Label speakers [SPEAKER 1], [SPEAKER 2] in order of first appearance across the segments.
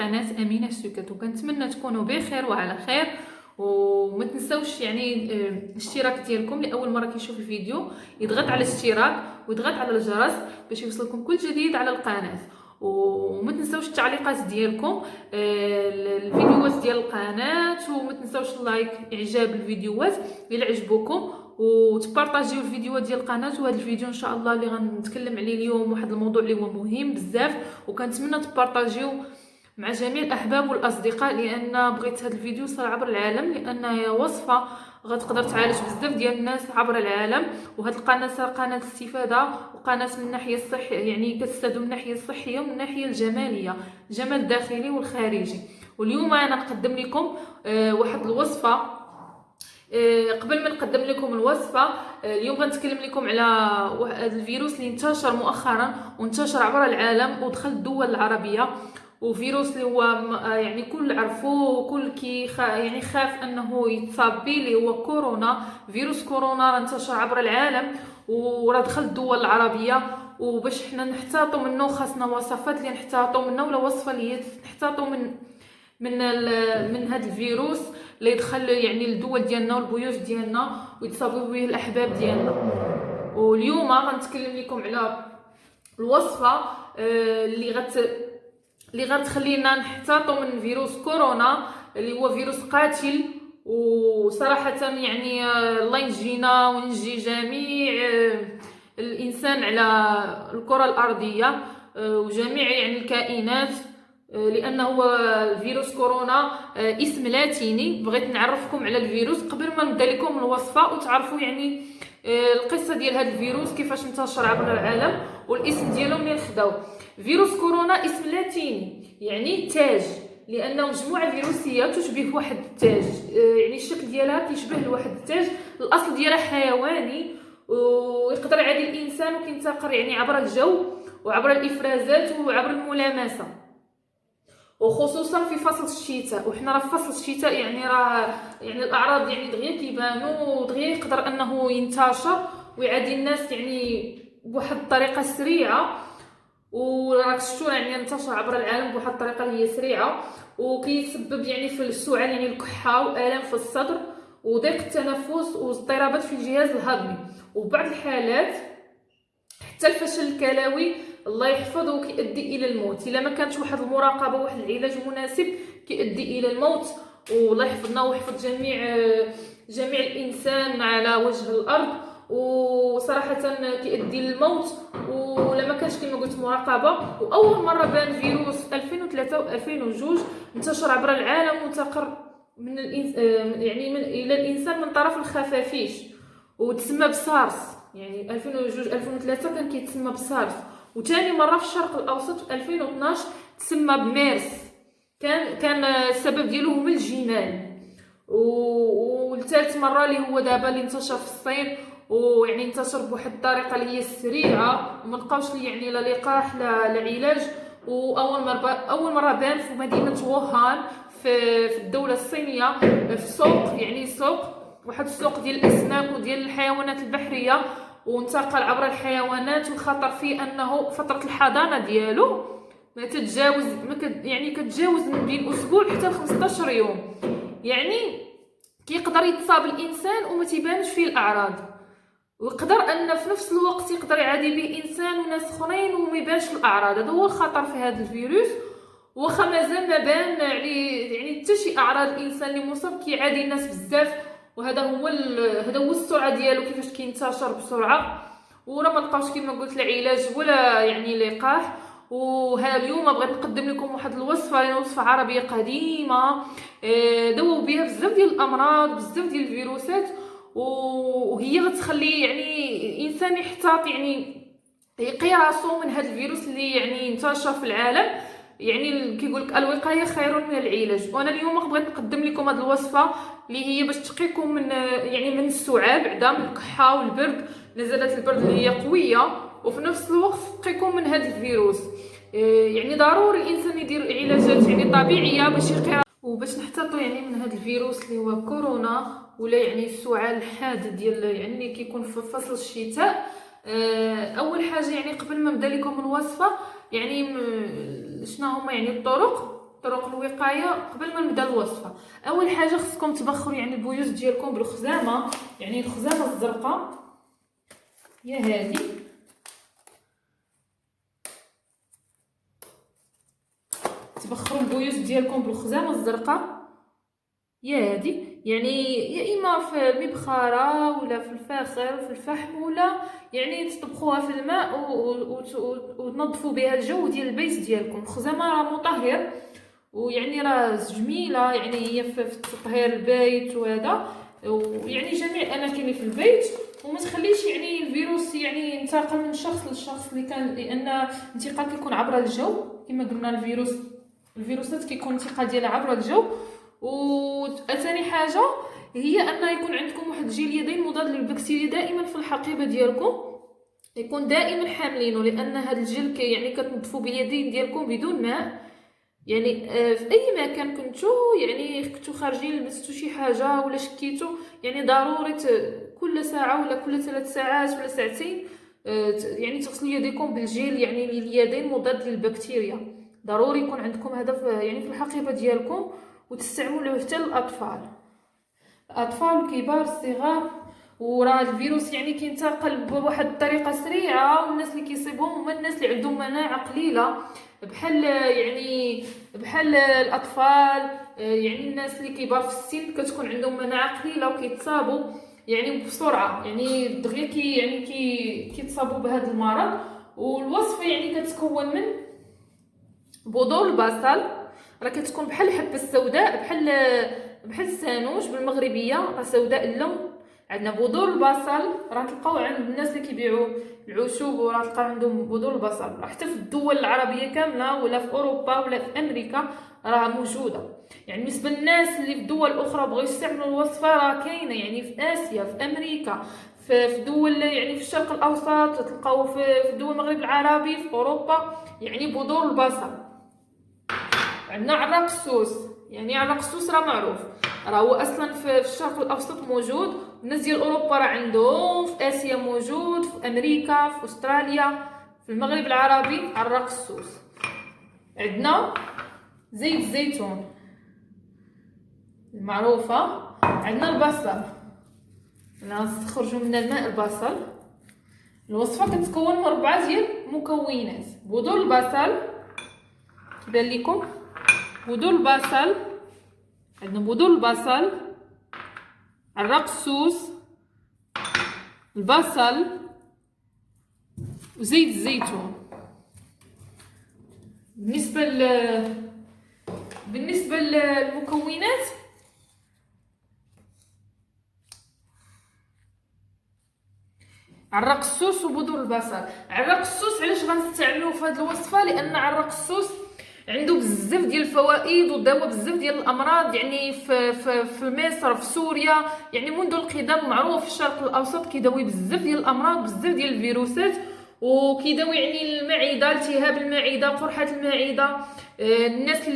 [SPEAKER 1] قناه امينه سكت، وكنتمنى تكونوا بخير وعلى خير. وما تنسوش يعني الاشتراك ديالكم لاول مره كيشوف الفيديو، يضغط على الاشتراك ويضغط على الجرس باش يوصلكم كل جديد على القناه. وما تنسوش التعليقات ديالكم الفيديوهات ديال القناه، وما تنسوش اللايك اعجاب الفيديوهات الى عجبوكم، وتبارطاجيو الفيديوهات ديال القناه. وهذا الفيديو ان شاء الله اللي غنتكلم عليه اليوم واحد الموضوع اللي هو مهم بزاف، وكنتمنى تبارطاجيو مع جميع الاحباب والاصدقاء، لان بغيت هذا الفيديو يوصل عبر العالم، لان هي وصفه غتقدر تعالج بزاف ديال الناس عبر العالم. وهذه القناه قناه استفاده، وقناه من الناحيه الصحيه، يعني كتستافدوا من الناحيه الصحيه ومن الناحيه الجماليه، الجمال الداخلي والخارجي. واليوم انا نقدم لكم واحد الوصفه. قبل ما نقدم لكم الوصفه، اليوم غنتكلم لكم على الفيروس اللي انتشر مؤخرا وانتشر عبر العالم ودخل الدول العربيه، وفيروس اللي هو يعني كل عرفوه وكل يعني خاف انه يتصاب به، اللي هو كورونا. فيروس كورونا راه انتشر عبر العالم وراه دخل الدول العربيه، وباش حنا نحتاطوا منه خاصنا وصفات اللي نحتاطوا منه، ولا وصفه اللي نحتاطوا من هذا الفيروس اللي يدخل يعني الدول ديالنا والبيوت ديالنا ويتصابوا به الاحباب ديالنا. واليوم غنتكلم لكم على الوصفه اللي غتخلينا نحتاطوا من فيروس كورونا، اللي هو فيروس قاتل. وصراحه يعني الله ينجينا وينجي جميع الانسان على الكره الارضيه، وجميع يعني الكائنات، لانه فيروس كورونا اسم لاتيني. بغيت نعرفكم على الفيروس قبل ما نبدا لكم الوصفه، وتعرفوا يعني القصه ديال هذا الفيروس كيفاش انتشر عبر العالم والاسم ديالو منين خداو. فيروس كورونا اسم لاتيني يعني تاج، لانه مجموعه فيروسيه تشبه واحد التاج، يعني الشكل ديالها كيشبه لواحد التاج. الاصل ديالها حيواني، ويقدر يعدي الانسان، وكينتقل يعني عبر الجو وعبر الافرازات وعبر الملامسه، وخصوصا في فصل الشتاء. وحنا راه في فصل الشتاء، يعني راه يعني الاعراض يعني دغيا كيبانوا، ودغيا يقدر انه ينتشر ويعدي الناس يعني بواحد الطريقه سريعه. وراك شفتوا يعني ينتشر عبر العالم بواحد الطريقه اللي هي سريعه، وكيسبب يعني في السعال، يعني الكحه والام في الصدر وضيق التنفس واضطرابات في الجهاز الهضمي، وبعض الحالات حتى الفشل الكلوي الله يحفظه كيؤدي الى الموت. الا ما كانتش واحد المراقبه وواحد العلاج مناسب كيؤدي الى الموت. والله يحفظنا ويحفظ جميع الانسان على وجه الارض. وصراحه كيؤدي للموت ولا ما كانش كما قلت مراقبه. واول مره بان فيروس 2003 و2002 انتشر عبر العالم وانتقل من يعني الى الانسان من طرف الخفافيش، وتسمى بسارس. يعني 2002 2003 كان كيتسمى بسارس. وثاني مره في الشرق الاوسط في 2012 تسمى بميرس، كان السبب ديالو هما الجمال. والثالث مره اللي هو دابا اللي انتشر في الصين، ويعني انتشر بواحد الطريقه اللي هي سريعه، وما لقاوش يعني لا لقاح لا علاج. اول مره بان في مدينه ووهان في الدوله الصينيه، في سوق، يعني سوق، واحد السوق ديال الاسماك وديال الحيوانات البحريه، وانتقل عبر الحيوانات. والخطر فيه انه فتره الحضانه ديالو ما تتجاوز يعني كتجاوز من بين اسبوع حتى 15 يوم، يعني كيقدر يتصاب الانسان وما تيبانش فيه الاعراض، ويقدر ان في نفس الوقت يقدر يعادي به انسان وناس اخرين وما يبانش الاعراض. هذا هو الخطر في هذا الفيروس. واخا مازال ما بان يعني حتى شي اعراض الانسان اللي مصاب كيعادي الناس بزاف، وهذا هو هذا هو السرعه ديالو كيفاش كينتشر بسرعه. وراه ما لقاوش كما قلت لا علاج ولا يعني لقاح. وها اليوم بغيت نقدم لكم واحد الوصفه، يعني وصفه عربيه قديمه داووا بها بزاف ديال الامراض بزاف ديال الفيروسات، وهي غتخلي يعني الانسان يحتاط، يعني يقي راسو من هذا الفيروس اللي يعني انتشر في العالم. يعني كيقول لك الوقايه خير من العلاج. وانا اليوم بغيت نقدم لكم هذه الوصفه اللي هي باش تقيكم من يعني من السعال، بعدا من الكحه والبرد، نزلات البرد اللي هي قويه، وفي نفس الوقت تقيكم من هذا الفيروس. يعني ضروري الانسان يدير علاجات يعني طبيعيه باش يقي وباش نحتاطوا يعني من هذا الفيروس اللي هو كورونا، ولا يعني السعال الحاد ديال يعني كيكون في فصل الشتاء. اول حاجه يعني قبل ما نبدا لكم الوصفه، يعني شنو هما يعني الطرق طرق الوقايه قبل ما نبدا الوصفه. اول حاجه خصكم تبخروا يعني البويوز ديالكم بالخزامه، يعني الخزامه الزرقاء هي هذه. تبخروا البويوز ديالكم بالخزامه الزرقاء هي هذه، يعني يا اما في المبخره ولا في الفاخر في الفحم، ولا يعني تطبخوها في الماء وتنظفوا بها الجو ديال البيت ديالكم. الخزامه راه مطهر ويعني راه جميله، يعني هي في تطهير البيت وهذا، ويعني جميع الاماكن اللي في البيت، وما تخليش يعني الفيروس يعني ينتقل من شخص للشخص اللي كان، لان الانتقال كيكون عبر الجو كما قلنا. الفيروسات كيكون الانتقال ديالها عبر الجو. وثاني حاجه هي ان يكون عندكم واحد جيل يدين مضاد للبكتيريا دائما في الحقيبه ديالكم، يكون دائما حاملينه، لان هذا الجيل يعني كتنظفوا باليدين ديالكم بدون ماء. يعني في اي مكان كنتو خارجين لبستو شي حاجه ولا شكيتو، يعني ضروري كل ساعه ولا كل 3 ساعات ولا ساعتين يعني تغسلوا يديكم بالجيل يعني اليدين مضاد للبكتيريا. ضروري يكون عندكم هذا يعني في الحقيبه ديالكم، وتستعملوه حتى للاطفال الكبار الصغار. وراه الفيروس يعني كينتقل بواحد الطريقه سريعه، والناس اللي كيصيبهم هما الناس اللي عندهم مناعه قليله، بحال الاطفال، يعني الناس اللي كبار في السن كتكون عندهم مناعه قليله وكيتصابوا يعني بسرعه، يعني دغيا كيتصابوا بهذا المرض. والوصفه يعني كتكون من بذور البصل، راه كتكون بحال الحبه السوداء، بحال السانوش بالمغربيه، راه سوداء اللون. عندنا بذور البصل، راه تلقاو عند الناس اللي كيبيعوا العشوب، وراه تلقاو عندهم بذور البصل، راه حتى في الدول العربيه كامله ولا في اوروبا ولا في امريكا راه موجوده. يعني بالنسبه للناس اللي في دول اخرى بغاو يستعملوا الوصفه، راه كاينه يعني في اسيا، في امريكا، في دول يعني في الشرق الاوسط، تلقاو في دول المغرب العربي، في اوروبا، يعني بذور البصل. عندنا عراق السوس، يعني عراق السوس راه معروف، راه هو اصلا في الشرق الاوسط موجود، الناس ديال اوروبا راه عندهم، في اسيا موجود، في امريكا، في استراليا، في المغرب العربي عراق السوس. عندنا زيت الزيتون المعروفه، عندنا البصل، نستخرجوا من الماء البصل. الوصفه كتكون من 4 ديال المكونات: بذور البصل كيبان لكم، بذور البصل، عندنا بذور البصل، عراق السوس، البصل، وزيت الزيتون. بالنسبه للمكونات، عراق السوس وبذور البصل. عراق السوس علاش غنستعملوه في هذه الوصفه؟ لان عراق السوس عنده بزاف ديال الفوائد وداوى بزاف ديال الامراض، يعني في مصر، في سوريا، يعني منذ القدم معروف في الشرق الاوسط كيداوي بزاف ديال الامراض، بزاف ديال الفيروسات، وكيداوي يعني المعده، التهاب المعده، قرحه المعده. الناس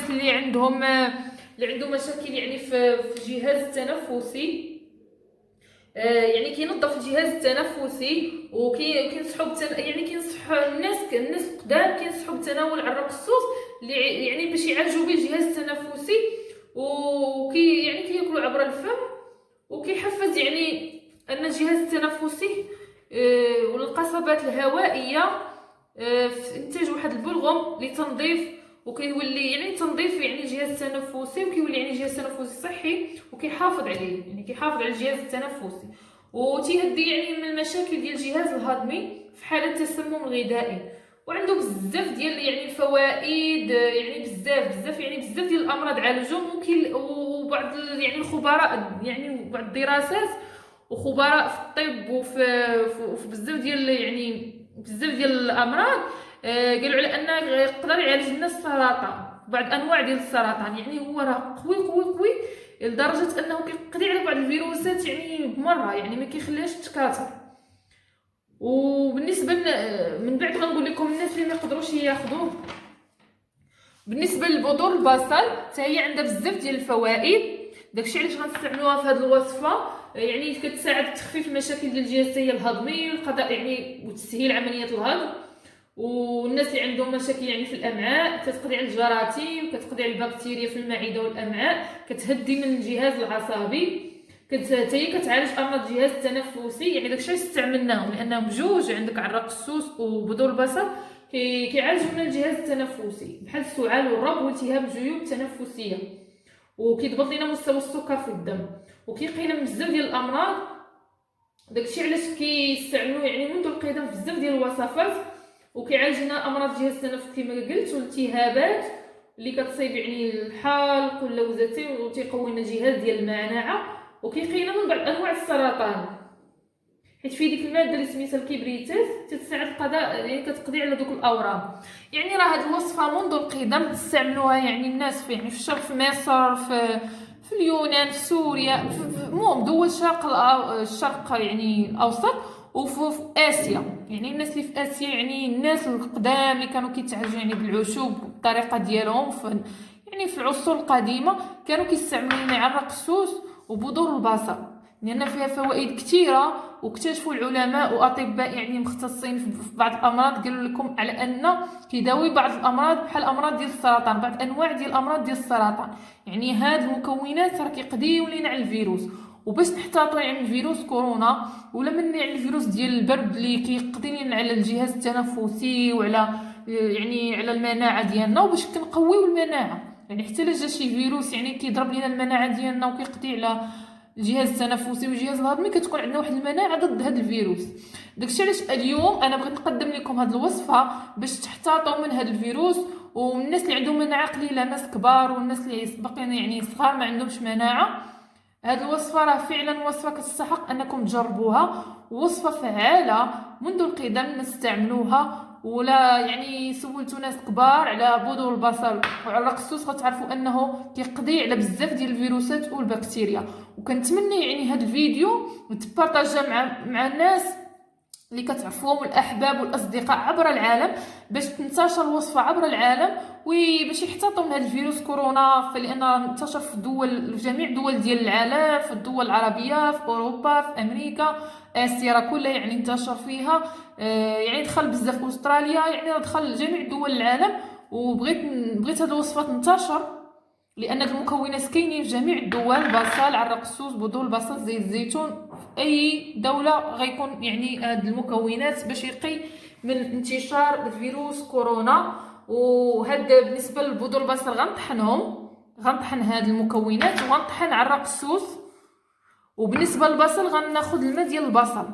[SPEAKER 1] اللي عندهم مشاكل يعني في الجهاز التنفسي، يعني كينظف الجهاز التنفسي، وكينصحوا يعني كينصح الناس القدام كينصحوا بتناول عراق السوس يعني باش يعالجوا به الجهاز التنفسي، يعني كياكلوا عبر الفم، وكيحفز يعني ان الجهاز التنفسي والقصبات الهوائيه في انتاج واحد البلغم لتنظيف، وكيولي يعني تنظيف يعني الجهاز التنفسي، وكيولي يعني الجهاز التنفسي صحي، وكيحافظ عليه، يعني كيحافظ على الجهاز التنفسي، وتيهدي يعني من المشاكل ديال الجهاز الهضمي في حاله التسمم الغذائي. وعنده بزاف ديال يعني الفوائد، يعني بزاف ديال الامراض عالجهم. وبعض يعني الخبراء، يعني بعض الدراسات وخبراء في الطب وفي بزاف ديال الامراض قالوا على انه يقدر يعالج لنا السرطان، بعض انواع ديال السرطان. يعني هو راه قوي لدرجه انه كيقضي على بعض الفيروسات يعني بمره، يعني ما كيخليهاش تكاثر. وبالنسبه من بعد غنقول لكم الناس اللي ما يقدروش ياخذوه. بالنسبه للبذور البصل حتى هي عندها بزاف ديال الفوائد، داكشي علاش غنستعملوها في هذه الوصفه، يعني كتساعد في تخفيف المشاكل ديال الجهاز الهضمي، القضاء يعني وتسهيل عمليه الهضم، والناس اللي عندهم مشاكل يعني في الامعاء، كتقضي على الجراثيم، كتقضي على البكتيريا في المعده والامعاء، كتهدي من الجهاز العصبي، حتى هي كتعالج امراض الجهاز التنفسي. يعني داكشي استعملناهم لانهم بجوج، عندك عرق السوس وبذور البصل كيعالجوا من الجهاز التنفسي بحال السعال والرب والتهاب الجيوب التنفسيه، وكيضبط لنا مستوى السكر في الدم، وكيقينا من بزاف ديال الامراض. داكشي علاش كيستعملوا يعني منذ القدم في بزاف ديال الوصفات، وكيعالج لنا امراض الجهاز التنفسي كما قلت، والالتهابات اللي كتصيب يعني الحلق واللوزتين، وتيقوي لنا الجهاز ديال المناعه، وكيقينا من بعض انواع السرطان، حيت فيه ديك الماده اللي سميتها الكبريتات تتساعد القضاء يعني كتقضي على دوك الاورام. يعني راه هاد الوصفه منذ القدم تستعملوها يعني الناس في يعني في الشرق، في مصر، في اليونان، في سوريا، المهم دول الشرق يعني الاوسط، وفي اسيا. يعني الناس اللي في اسيا يعني الناس القدام اللي كانوا كيتعالجوا يعني بالعشوب بالطريقه ديالهم يعني في العصور القديمه كانوا كيستعملوا يعني عرق السوس وبذور البصل، لان فيها فوائد كثيره. واكتشفوا العلماء واطباء يعني مختصين في بعض الامراض قالوا لكم على ان كيداوي بعض الامراض بحال الامراض ديال السرطان، بعض انواع ديال الامراض ديال السرطان. يعني هاد المكونات راه كيقضيو لينا على الفيروس. وباش نحتاطوا يعني من فيروس كورونا ولا من يعني الفيروس ديال البرد اللي كيقضي لنا على الجهاز التنفسي وعلى يعني على المناعه ديالنا، وباش كنقويو المناعه. يعني حتى لا جا شي فيروس يعني كيضرب لينا المناعه ديالنا وكيقضي على الجهاز التنفسي والجهاز الهضمي، كتكون عندنا واحد المناعه ضد هذا الفيروس. داكشي علاش اليوم انا بغيت نقدم لكم هذه الوصفه باش تحتاطوا من هذا الفيروس، ومن الناس اللي عندهم مناعه قليله، ناس كبار والناس اللي باقيين يعني صغار ما عندهمش مناعه. هذه الوصفه راه فعلا وصفه كتستحق انكم تجربوها، وصفه فعاله منذ القدم نستعملوها. ولا يعني سولتوا ناس كبار على بذور البصل وعلى الرقصوص غتعرفوا انه كيقضي على بزاف ديال الفيروسات والبكتيريا. وكنتمنى يعني هذا الفيديو تبارطاجا مع الناس اللي كتعرفوهم والاحباب والاصدقاء عبر العالم، باش تنتشر الوصفه عبر العالم وباش يحتاطوا من هذا الفيروس كورونا، فلانه انتشر في جميع دول ديال العالم، في الدول العربيه، في اوروبا، في امريكا، اسيا راه كلها يعني انتشر فيها. يعني دخل بزاف استراليا، يعني دخل جميع دول العالم. وبغيت هذه الوصفه تنتشر لان المكونات كاينين في جميع الدول، بصل، عرق السوس، بذور البصل، زيت الزيتون. في اي دوله غيكون يعني هاد المكونات باش يقي من انتشار فيروس كورونا. وهاد بالنسبه للبذور البصل غنطحن هاد المكونات وغنطحن عرق السوس. وبالنسبه للبصل غناخذ الماء ديال البصل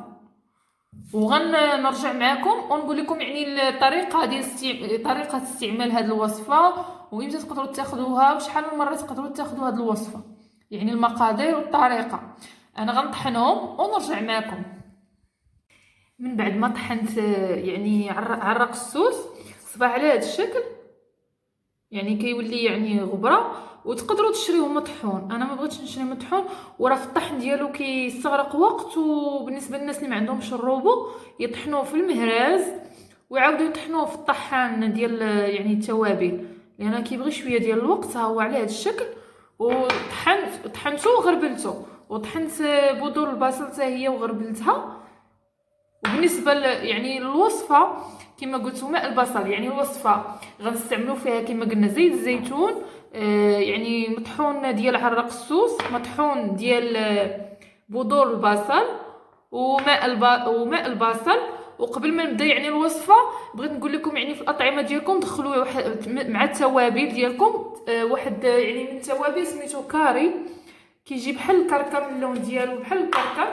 [SPEAKER 1] وغنرجع معكم ونقول لكم يعني الطريقه ديال طريقه استعمال هذه الوصفه، وامتى تقدروا تاخذوها، وشحال من مره تقدروا تاخذوا هذه الوصفه، يعني المقادير والطريقه. انا غنطحنهم ونرجع معكم. من بعد ما طحنت يعني عرق السوس صباح على هذا الشكل، يعني كيولي يعني غبره، وتقدروا تشريوه مطحون. انا ما بغيتش نشري مطحون، وراه في الطحن ديالو كيستغرق وقت. وبالنسبه للناس اللي ما عندهمش الروبو يطحنوه في المهراز ويعاودوا يطحنوه في الطحان ديال يعني التوابل، لان كيبغي شويه ديال الوقت. ها هو على هذا الشكل. طحنته وغربلته، وطحنت بذور البصل حتى هي وغربلتها. وبالنسبه يعني الوصفه كما قلت ماء البصل، يعني الوصفه غنستعملوا فيها كما قلنا زيت الزيتون، يعني مطحون ديال عرق السوس، مطحون ديال بذور البصل، وماء البصل. وقبل ما نبدا يعني الوصفه بغيت نقول لكم يعني في الاطعمه ديالكم دخلوا مع التوابل ديالكم واحد يعني من التوابل سميتو كاري، كيجي بحال الكركم، اللون ديالو بحال الكركم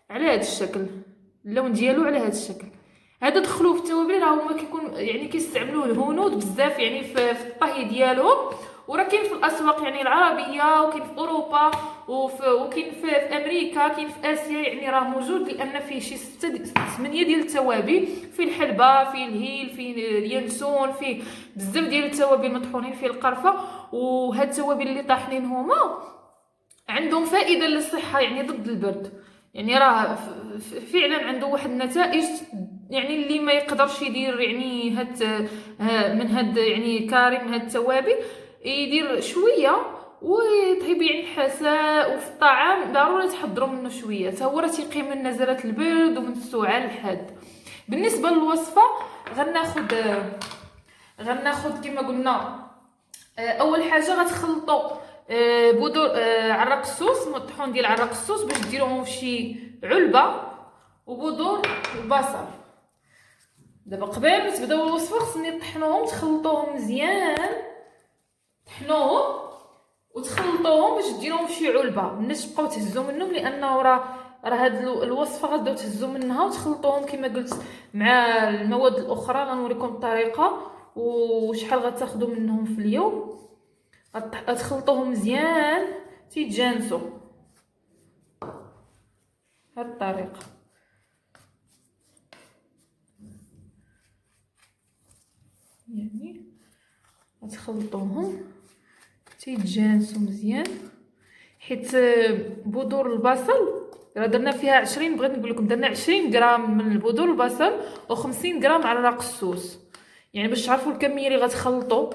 [SPEAKER 1] على هذا الشكل، اللون ديالو على هذا الشكل. هذا دخلوه في التوابل. راه هما كيكون يعني كيستعملوه الهنود بزاف يعني في الطهي ديالهم، وراه كاين في الاسواق يعني العربيه، وكاين في اوروبا، وكاين في امريكا، كاين في اسيا، يعني راه موجود لان فيه شي 8 ديال التوابل، فيه الحلبه، فيه الهيل، فيه اليانسون، فيه بزاف ديال التوابل مطحونين، فيه القرفه. وهاد التوابل اللي طاحنين هما عندهم فائده للصحه يعني ضد البرد. يعني راه فعلا عنده واحد النتائج يعني اللي ما يقدرش يدير يعني من هاد يعني كاري من هاد التوابل، يدير شويه ويطيب يعني الحساء. وفي الطعام ضروري تحضروا منه شويه، حتى هو راه تيقي من نزلات البرد ومن السعال الحاد. بالنسبه للوصفه غناخد كما قلنا. اول حاجه غتخلطوا بودور عرق السوس، مطحون ديال عرق السوس باش ديروهم في شي علبه، وبودور البصل. دابا قبل ما تبداو الوصفه خصني طحنوهم، تخلطوهم مزيان، طحنوهم وتخلطوهم باش ديروهم في شي علبه. الناس تبقاو تهزوا منهم لانه راه هاد الوصفه غتبداو تهزوا منها وتخلطوهم كما قلت مع المواد الاخرى. غنوريكم الطريقه وشحال غتاخذوا منهم في اليوم. غتخلطوهم مزيان تيتجانسوا هاد الطريقه. يعني غتخلطوهم تيتجانسوا مزيان، حيت بذور البصل راه درنا فيها 20، بغيت نقول لكم درنا 20 غرام من البذور البصل و50 غرام عرق السوس. يعني باش تعرفوا الكميه اللي غتخلطوا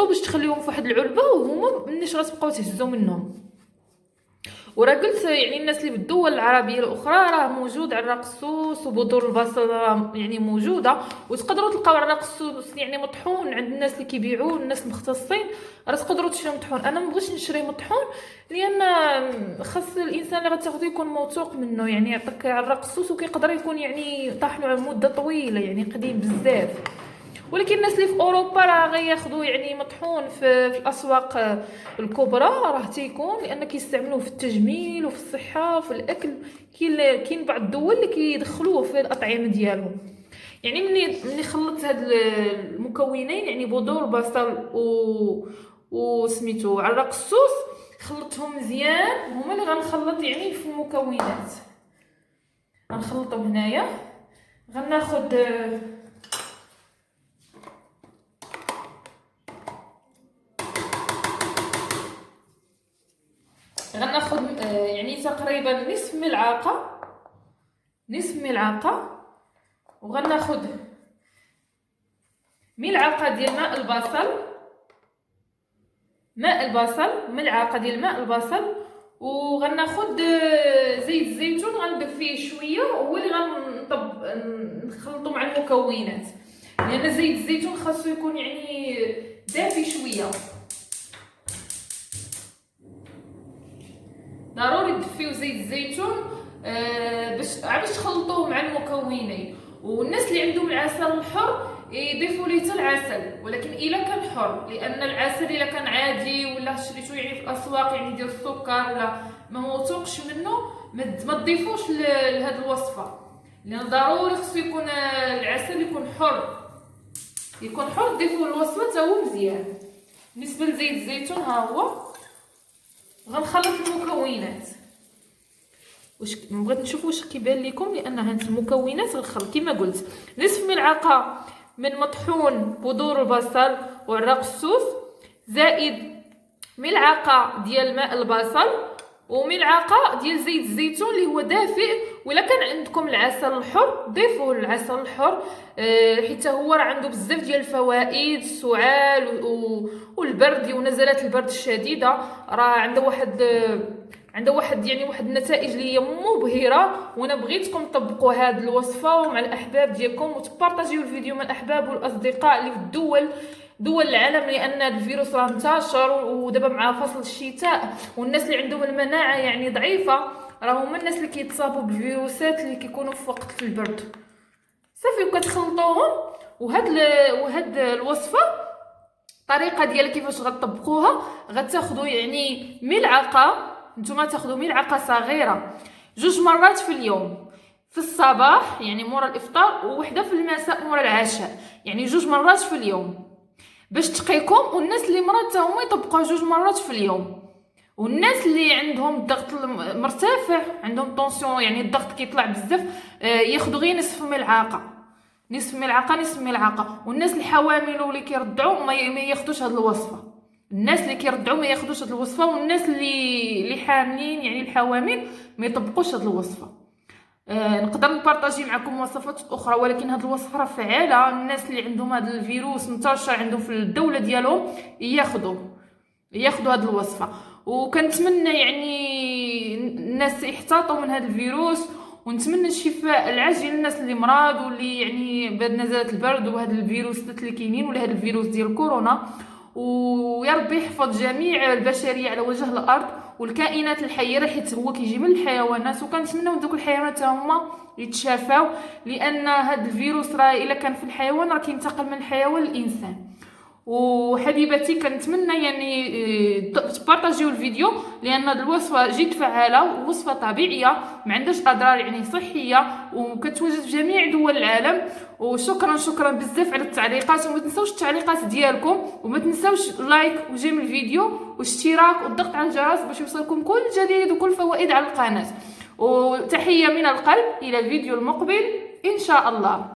[SPEAKER 1] باش تخليهم في واحد العلبه، وهما منيش غتبقاو تهزوا منهم. وراه قلت يعني الناس اللي في الدول العربيه الاخرى راه موجود عرق السوس وبذور البصل يعني موجوده، وتقدروا تلقاو عرق السوس يعني مطحون عند الناس اللي كيبيعوه، الناس المختصين راه تقدروا تشريو مطحون. انا ما بغيتش نشري مطحون لان خاص الانسان اللي غتاخذو يكون موثوق منه، يعني يعطيك عرق السوس وكيقدر يكون يعني طاحنوا مده طويله يعني قديم بزاف. ولكن الناس اللي في اوروبا راه غياخذوا يعني مطحون في الاسواق الكبرى، راه تيكون لان كيستعملوه في التجميل وفي الصحه وفي الاكل. كاين بعض الدول اللي كيدخلوه في الاطعمه ديالهم. يعني ملي خلطت هاد المكونين يعني بذور بصل وسميتو عرق السوس، خلطتهم مزيان. هما اللي غنخلط يعني في المكونات. غنخلطهم هنايا. غناخد يعني تقريبا نصف ملعقه، وغناخد ملعقه ديال ملعقه ديال ماء البصل، وغناخد زيت الزيتون غنضيف فيه شويه، وهو اللي نخلطو مع المكونات، لان زيت الزيتون خاصو يكون يعني دافي شويه. ضروري تدفيو زيت الزيتون باش تخلطوه مع المكونين. والناس اللي عندهم العسل الحر يضيفوا ليه حتى العسل، ولكن الا كان حر، لان العسل الا كان عادي ولا شريتو يعني في الاسواق يعني ديال السكر ولا ما موثوقش منه ما تضيفوش لهاد الوصفه، لان ضروري خصو يكون العسل يكون حر. تضيفوه للوصفه حتى هو مزيان. بالنسبه لزيت الزيتون ها هو غنخلط المكونات. بغيت نشوف واش كيبان لكم، لان هاد المكونات غنخلط كما قلت نصف ملعقه من مطحون بذور البصل وعرق السوس، زائد ملعقه ديال ماء البصل، وملعقه ديال زيت الزيتون اللي هو دافئ. ولا كان عندكم العسل الحر ضيفوه العسل الحر، حيت هو راه عنده بزاف ديال الفوائد، السعال والبرد ونزلات البرد الشديده. راه عنده واحد يعني واحد النتائج اللي هي مبهره. وانا بغيتكم تطبقوا هذه الوصفه مع الاحباب ديالكم، وتبارطاجيو الفيديو مع الاحباب والاصدقاء اللي في دول العالم، لان الفيروس راه انتشر. ودابا مع فصل الشتاء والناس اللي عندهم المناعه يعني ضعيفه راه هما الناس اللي كيتصابوا بالفيروسات اللي كيكونوا في وقت البرد. صافي وكتخلطوهم. وهاد الوصفه الطريقه ديال كيفاش غتطبقوها، غتاخذوا يعني ملعقه، نتوما تاخذوا ملعقه صغيره 2 مرات في اليوم، في الصباح يعني مورا الافطار، ووحده في المساء مورا العشاء، يعني 2 مرات في اليوم باش تقيكم. والناس اللي مرات هما يطبقوا 2 مرات في اليوم. والناس اللي عندهم الضغط مرتفع، عندهم طونسيون يعني الضغط كيطلع بزاف، ياخذوا غير نصف ملعقه. والناس الحوامل واللي كيرضعوا ما ياخذوش هذه الوصفه. الناس اللي كيرضعوا ما ياخذوش هذه الوصفه، والناس اللي حاملين يعني الحوامل ما يطبقوش هذه الوصفه. نقدر نبارطاجي معكم وصفات اخرى، ولكن هذه الوصفه راه فعاله. الناس اللي عندهم هذا الفيروس انتشر عندهم في الدوله ديالهم ياخذوا هذه الوصفه. وكنتمنى يعني الناس يحتاطوا من هذا الفيروس ونتمنى الشفاء العاجل للناس اللي مرض واللي يعني بهاد نزلات البرد وهاد الفيروسات اللي كاينين ولا هاد الفيروس ديال كورونا. ويا ربي يحفظ جميع البشريه على وجه الارض والكائنات الحيه، حيت هو كيجي من الحيوانات، وكنتمنوا دوك الحيوانات هما يتشافاو، لان هاد الفيروس راه الا كان في الحيوان راه كينتقل من الحيوان للانسان. وحبيباتي كنتمنى يعني تبارطاجيو الفيديو، لان هاد الوصفه جد فعاله ووصفه طبيعيه ما عندهاش اضرار يعني صحيه، وكتوجد في جميع دول العالم. وشكرا بزاف على التعليقات، وما تنساوش التعليقات ديالكم، وما تنساوش لايك وجيم الفيديو واشتراك والضغط على الجرس باش يوصلكم كل جديد وكل فوائد على القناه. وتحيه من القلب، الى الفيديو المقبل ان شاء الله.